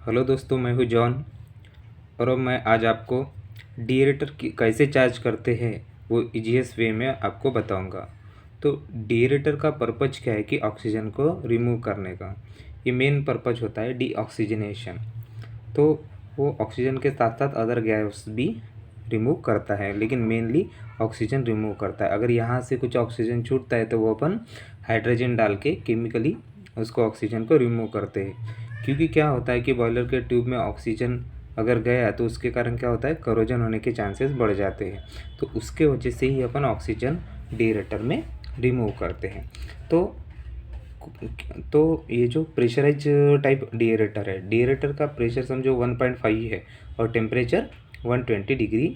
Hello दोस्तों, मैं हूँ जॉन। और अब मैं आज आपको डीएरेटर की कैसे चार्ज करते हैं वो ईजीएस्ट वे में आपको बताऊंगा। तो डीएरेटर का पर्पज क्या है कि ऑक्सीजन को रिमूव करने का। ये मेन पर्पज होता है डीऑक्सीजनेशन। तो वो ऑक्सीजन के साथ साथ अदर गैस भी रिमूव करता है, लेकिन मेनली ऑक्सीजन रिमूव करता है। अगर यहाँ से कुछ ऑक्सीजन छूटता है तो वो अपन हाइड्रोजन डाल के केमिकली उसको ऑक्सीजन को रिमूव करते हैं। क्योंकि क्या होता है कि बॉयलर के ट्यूब में ऑक्सीजन अगर गया तो उसके कारण क्या होता है, करोजन होने के चांसेस बढ़ जाते हैं। तो उसके वजह से ही अपन ऑक्सीजन डीएरेटर में रिमूव करते हैं। तो ये जो प्रेशराइज टाइप डीएरेटर है, डीएरेटर का प्रेशर समझो 1.5 है और टेम्परेचर 120 डिग्री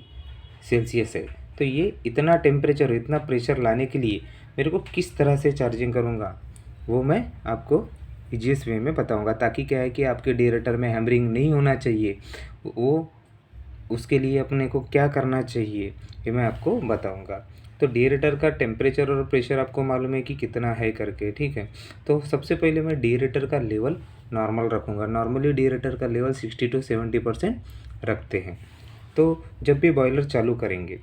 सेल्सियस है। तो ये इतना टेम्परेचर, इतना प्रेशर लाने के लिए मेरे को किस तरह से चार्जिंग करूँगा वो मैं आपको ईजीएस्ट वे में बताऊँगा। ताकि क्या है कि आपके डीएरेटर में हैमरिंग नहीं होना चाहिए। वो उसके लिए अपने को क्या करना चाहिए ये मैं आपको बताऊंगा। तो डीएरेटर का टेम्परेचर और प्रेशर आपको मालूम है कि कितना है करके, ठीक है। तो सबसे पहले मैं डीएरेटर का लेवल नॉर्मल रखूँगा। नॉर्मली डीएरेटर का लेवल 60 to 70% रखते हैं। तो जब भी बॉयलर चालू करेंगे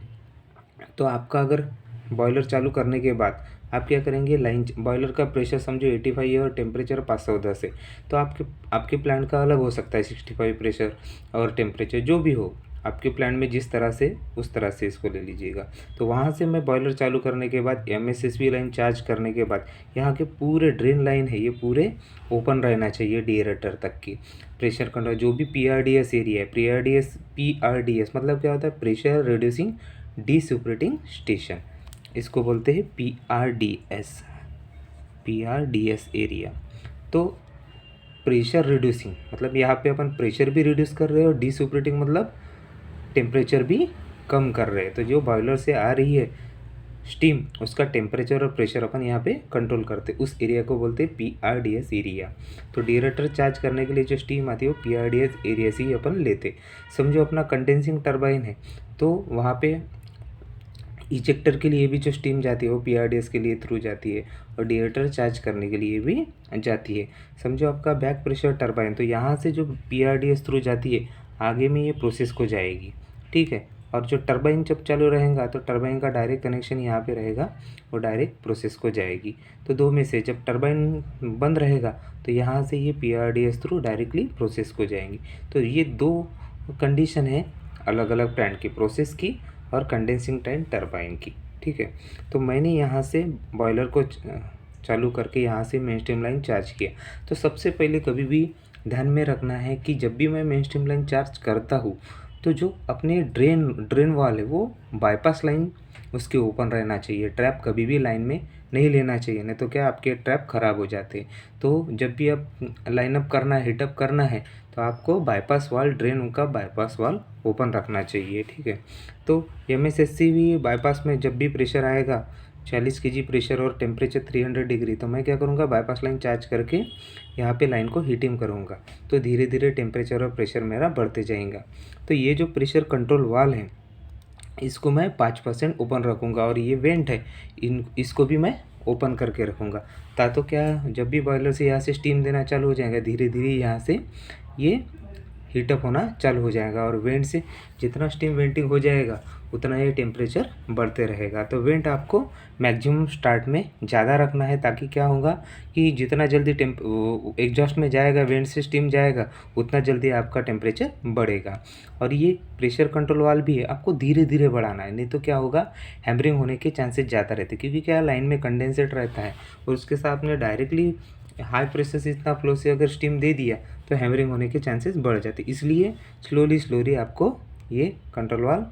तो आपका अगर बॉयलर चालू करने के बाद आप क्या करेंगे, लाइन बॉयलर का प्रेशर समझो 85 है और टेम्परेचर 510 है। तो आपके आपके प्लांट का अलग हो सकता है 65 प्रेशर और टेम्परेचर, जो भी हो आपके प्लांट में जिस तरह से उस तरह से इसको ले लीजिएगा। तो वहाँ से मैं बॉयलर चालू करने के बाद एमएसएसबी लाइन चार्ज करने के बाद यहाँ के पूरे ड्रेन लाइन है ये पूरे ओपन रहना चाहिए डीएरेटर तक की। प्रेशर कंट्रोल जो भी पीआरडीएस एरिया है, पीआरडीएस मतलब क्या होता है, प्रेशर रिड्यूसिंग डिसुपरेटिंग स्टेशन, इसको बोलते हैं पीआरडीएस एरिया। तो प्रेशर रिड्यूसिंग मतलब यहाँ पे अपन प्रेशर भी रिड्यूस कर रहे हैं और डिसुपरेटिंग मतलब टेम्परेचर भी कम कर रहे हैं। तो जो बॉयलर से आ रही है स्टीम उसका टेम्परेचर और प्रेशर अपन यहाँ पे कंट्रोल करते हैं, उस एरिया को बोलते हैं पीआरडीएस एरिया। तो डीएरेटर चार्ज करने के लिए जो स्टीम आती है वो पीआरडीएस एरिया से ही अपन लेते। समझो अपना कंडेंसिंग टरबाइन है तो वहाँ पे इजेक्टर के लिए भी जो स्टीम जाती है वो पीआरडीएस के लिए थ्रू जाती है और डीएरेटर चार्ज करने के लिए भी जाती है। समझो आपका बैक प्रेशर टरबाइन, तो यहाँ से जो पीआरडीएस थ्रू जाती है आगे में ये प्रोसेस को जाएगी, ठीक है। और जो टरबाइन जब चालू रहेगा तो टरबाइन का डायरेक्ट कनेक्शन यहाँ पे रहेगा, वो डायरेक्ट प्रोसेस को जाएगी। तो दो में से जब टरबाइन बंद रहेगा तो यहाँ से ये पीआरडीएस थ्रू डायरेक्टली प्रोसेस को जाएंगी। तो ये दो कंडीशन है अलग अलग प्लांट की, प्रोसेस की और कंडेंसिंग टाइम टरबाइन की, ठीक है। तो मैंने यहाँ से बॉयलर को चालू करके यहाँ से मेन स्ट्रीम लाइन चार्ज किया। तो सबसे पहले कभी भी ध्यान में रखना है कि जब भी मैं मेन स्ट्रीम लाइन चार्ज करता हूँ तो जो अपने ड्रेन वाल है वो बाईपास लाइन उसके ओपन रहना चाहिए। ट्रैप कभी भी लाइन में नहीं लेना चाहिए, नहीं तो क्या आपके ट्रैप ख़राब हो जाते हैं। तो जब भी आप लाइनअप करना है, हीटअप करना है, तो आपको बाईपास वाल, ड्रेन का बाईपास वाल ओपन रखना चाहिए, ठीक है। तो एमएसएससी भी बाईपास में जब भी प्रेशर आएगा 40 kg प्रेशर और टेम्परेचर 300 डिग्री, तो मैं क्या करूँगा, बाईपास लाइन चार्ज करके यहाँ पे लाइन को हीटिंग करूँगा। तो धीरे धीरे टेम्परेचर और प्रेशर मेरा बढ़ते जाएगा। तो ये जो प्रेशर कंट्रोल वाल है इसको मैं 5% ओपन रखूँगा और ये वेंट है इसको भी मैं ओपन करके रखूँगा। तो क्या जब भी बॉयलर से यहाँ से स्टीम देना चालू हो जाएगा धीरे धीरे यहाँ से ये हीटअप होना चालू हो जाएगा और वेंट से जितना स्टीम वेंटिंग हो जाएगा उतना ही टेम्परेचर बढ़ते रहेगा। तो वेंट आपको मैक्सिमम स्टार्ट में ज़्यादा रखना है, ताकि क्या होगा कि जितना जल्दी एग्जॉस्ट में जाएगा, वेंट से स्टीम जाएगा, उतना जल्दी आपका टेम्परेचर बढ़ेगा। और ये प्रेशर कंट्रोल वाल भी है, आपको धीरे धीरे बढ़ाना है, नहीं तो क्या होगा, हैमरिंग होने के चांसेस ज़्यादा रहते हैं। क्योंकि क्या लाइन में कंडेंसेट रहता है और उसके साथ में डायरेक्टली हाई प्रेशर से इतना फ्लो से अगर स्टीम दे दिया तो हैमरिंग होने के चांसेस बढ़ जाते। इसलिए स्लोली आपको ये कंट्रोल वाल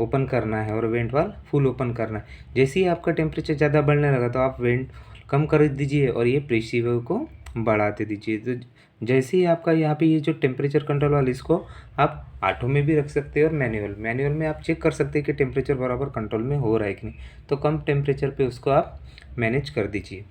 ओपन करना है और वेंट वाल फुल ओपन करना है। जैसे ही आपका टेम्परेचर ज़्यादा बढ़ने लगा तो आप वेंट कम कर दीजिए और ये प्रेशर को बढ़ाते दीजिए। तो जैसे ही आपका यहाँ पे ये जो टेम्परेचर कंट्रोल वाल, इसको आप ऑटो में भी रख सकते हैं और मैनुअल में आप चेक कर सकते हैं कि टेम्परेचर बराबर कंट्रोल में हो रहा है कि नहीं। तो कम टेम्परेचर पे उसको आप मैनेज कर दीजिए,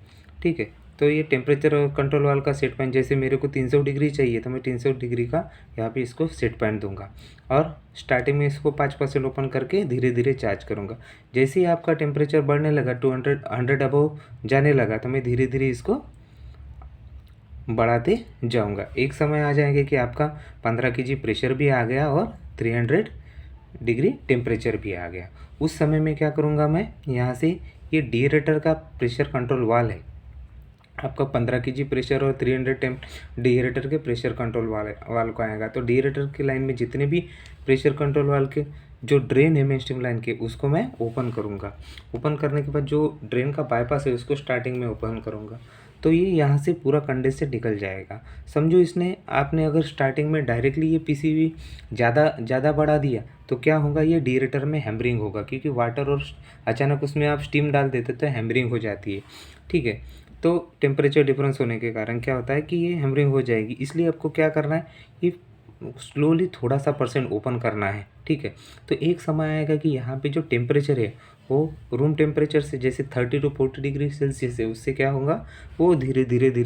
ठीक है। तो ये टेम्परेचर कंट्रोल वाल का सेट पॉइंट, जैसे मेरे को 300 डिग्री चाहिए तो मैं 300 डिग्री का यहाँ पे इसको सेट पॉइंट दूंगा और स्टार्टिंग में इसको 5% ओपन करके धीरे धीरे चार्ज करूँगा। जैसे ही आपका टेम्परेचर बढ़ने लगा, 200 100 अबव जाने लगा, तो मैं धीरे धीरे इसको बढ़ाते जाऊंगा। एक समय आ जाएंगे कि आपका 15 kg प्रेशर भी आ गया और 300 डिग्री टेम्परेचर भी आ गया। उस समय में क्या करूँगा मैं, यहाँ से ये डीएरेटर का प्रेशर कंट्रोल वाल है, आपका 15 kg प्रेशर और 300 टेम्प डीएरेटर के प्रेशर कंट्रोल वाल को आएगा। तो डीएरेटर की लाइन में जितने भी प्रेशर कंट्रोल वाल के जो ड्रेन है मेन स्ट्रीम लाइन के, उसको मैं ओपन करूँगा। ओपन करने के बाद जो ड्रेन का बाईपास है उसको स्टार्टिंग में ओपन करूँगा, तो ये यहाँ से पूरा कंडेंसर निकल जाएगा। समझो इसने आपने अगर स्टार्टिंग में डायरेक्टली ये पीसीबी ज़्यादा बढ़ा दिया तो क्या होगा, ये डीएरेटर में हैमरिंग होगा, क्योंकि वाटर और अचानक उसमें आप स्टीम डाल देते तो हैमरिंग हो जाती है। ठीक है, तो टेम्परेचर डिफरेंस होने के कारण क्या होता है कि ये हैमरिंग हो जाएगी। इसलिए आपको क्या करना है, ये स्लोली थोड़ा सा % ओपन करना है। ठीक है, तो एक समय आएगा कि यहाँ पे जो टेम्परेचर है वो रूम टेम्परेचर से जैसे 30 to 40 डिग्री सेल्सियस है, उससे क्या होगा, वो धीरे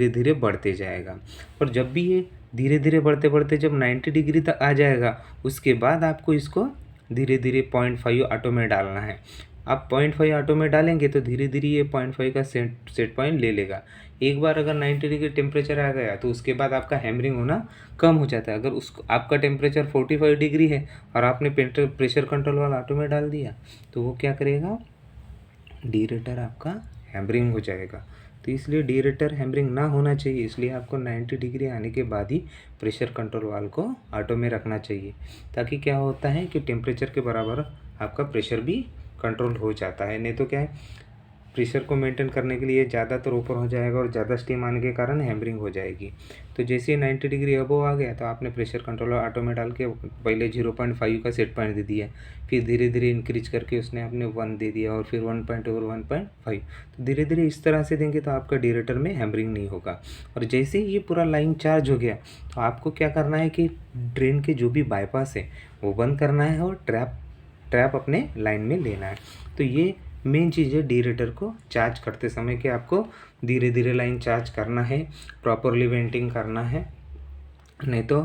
धीरे बढ़ते जाएगा। और जब भी ये धीरे धीरे बढ़ते जब 90 डिग्री तक आ जाएगा, उसके बाद आपको इसको धीरे धीरे 0.5 ऑटो में डालना है। आप 0.5 ऑटो में डालेंगे तो धीरे धीरे ये 0.5 का सेट पॉइंट ले लेगा। एक बार अगर 90 डिग्री टेम्परेचर आ गया तो उसके बाद आपका हैमरिंग होना कम हो जाता है। अगर उसको आपका टेम्परेचर 45 डिग्री है और आपने प्रेशर कंट्रोल वाला ऑटो में डाल दिया तो वो क्या करेगा, डीरेटर आपका हैमरिंग हो जाएगा। तो इसलिए डीरेटर हैमरिंग ना होना चाहिए, इसलिए आपको 90 डिग्री आने के बाद ही प्रेशर कंट्रोल वाल को ऑटो में रखना चाहिए, ताकि क्या होता है कि टेम्परेचर के बराबर आपका प्रेशर भी कंट्रोल हो जाता है। नहीं तो क्या है, प्रेशर को मेंटेन करने के लिए ज़्यादातर ऊपर हो जाएगा और ज़्यादा स्टीम आने के कारण हैमरिंग हो जाएगी। तो जैसे ही 90 डिग्री अबव आ गया तो आपने प्रेशर कंट्रोलर ऑटो में डाल के पहले 0.5 का सेट पॉइंट दे दिया, फिर धीरे धीरे इंक्रीज करके उसने आपने 1 दे दिया और फिर 1 और 1.5। तो धीरे धीरे इस तरह से देंगे तो आपका डीरेटर में हैमरिंग नहीं होगा। और जैसे ही ये पूरा लाइन चार्ज हो गया तो आपको क्या करना है कि ड्रेन के जो भी बाईपास है वो बंद करना है और ट्रैप अपने लाइन में लेना है। तो ये मेन चीज़ है डीरेटर को चार्ज करते समय कि आपको धीरे धीरे लाइन चार्ज करना है, प्रॉपरली वेंटिंग करना है, नहीं तो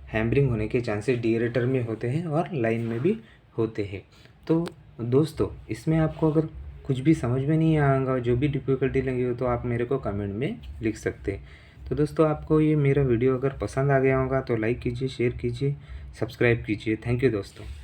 हैमरिंग होने के चांसेस डीरेटर में होते हैं और लाइन में भी होते हैं। तो दोस्तों, इसमें आपको अगर कुछ भी समझ में नहीं आएगा, जो भी डिफ़िकल्टी लगी हो तो आप मेरे को कमेंट में लिख सकते हैं। तो दोस्तों, आपको ये मेरा वीडियो अगर पसंद आ गया होगा तो लाइक कीजिए, शेयर कीजिए, सब्सक्राइब कीजिए। थैंक यू दोस्तों।